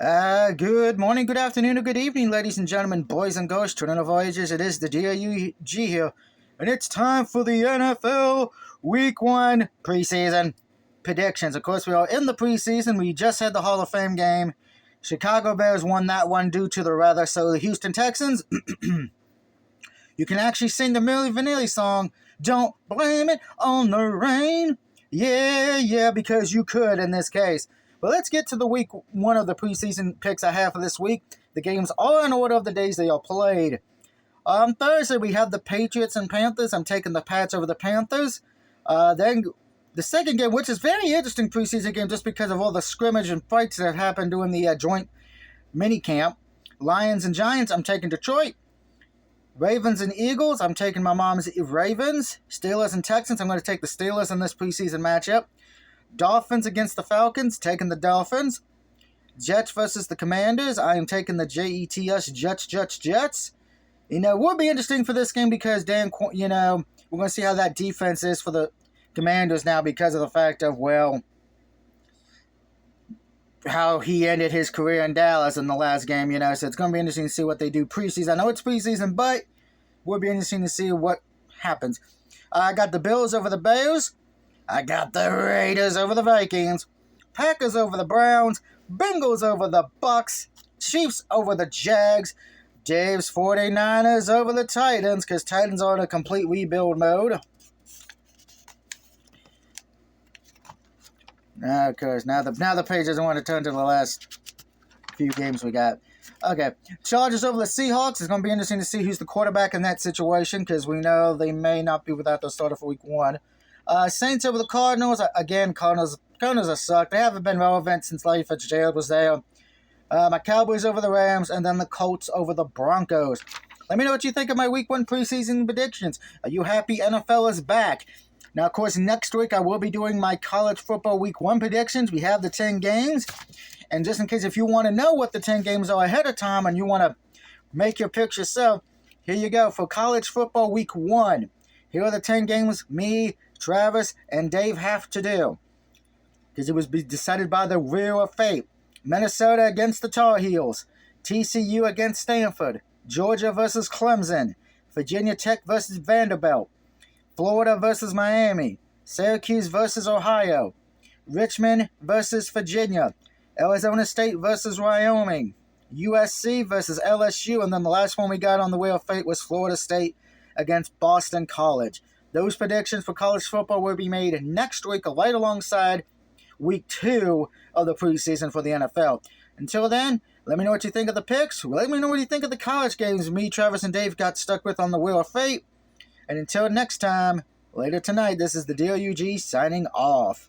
Good morning, good afternoon, or good evening, ladies and gentlemen, boys and girls, children of voyages. It is the DOUG here, and it's time for the NFL Week 1 preseason predictions. Of course, we are in the preseason. We just had the Hall of Fame game. Chicago Bears won that one due to the weather, so the Houston Texans, you can actually sing the Milli Vanilli song, Don't Blame It on the Rain. Yeah, because you could in this case. But let's get to the week 1 of the preseason picks I have for this week. The games are in order of the days they are played. On Thursday, we have the Patriots and Panthers. I'm taking the Pats over the Panthers. Then the second game, which is very interesting preseason game just because of all the scrimmage and fights that happened during the joint mini camp. Lions and Giants, I'm taking Detroit. Ravens and Eagles, I'm taking my mom's Ravens. Steelers and Texans, I'm going to take the Steelers in this preseason matchup. Dolphins against the Falcons, taking the Dolphins. Jets versus the Commanders, I am taking the Jets, Jets. It will be interesting for this game because, we're going to see how that defense is for the Commanders now because of the fact of, how he ended his career in Dallas in the last game, so it's going to be interesting to see what they do preseason. I know it's preseason, but it will be interesting to see what happens. I got the Bills over the Bears. I got the Raiders over the Vikings, Packers over the Browns, Bengals over the Bucks, Chiefs over the Jags, Dave's 49ers over the Titans, because Titans are in a complete rebuild mode. Of course, now the page doesn't want to turn to the last few games we got. Okay, Chargers over the Seahawks. It's going to be interesting to see who's the quarterback in that situation, because we know they may not be without their starter for week 1. Saints over the Cardinals. Again, Cardinals are sucked. They haven't been relevant since Larry Fitzgerald was there. My Cowboys over the Rams, and then the Colts over the Broncos. Let me know what you think of my Week 1 preseason predictions. Are you happy NFL is back? Now, of course, next week I will be doing my college football Week 1 predictions. We have the 10 games. And just in case if you want to know what the 10 games are ahead of time and you want to make your picks yourself, here you go. For college football Week 1, here are the 10 games me, Travis, and Dave have to do, because it was decided by the wheel of fate. Minnesota against the Tar Heels, TCU against Stanford, Georgia versus Clemson, Virginia Tech versus Vanderbilt, Florida versus Miami, Syracuse versus Ohio, Richmond versus Virginia, Arizona State versus Wyoming, USC versus LSU, and then the last one we got on the wheel of fate was Florida State against Boston College. Those predictions for college football will be made next week, right alongside Week 2 of the preseason for the NFL. Until then, let me know what you think of the picks. Let me know what you think of the college games me, Travis, and Dave got stuck with on the Wheel of Fate. And until next time, later tonight, this is the DOUG signing off.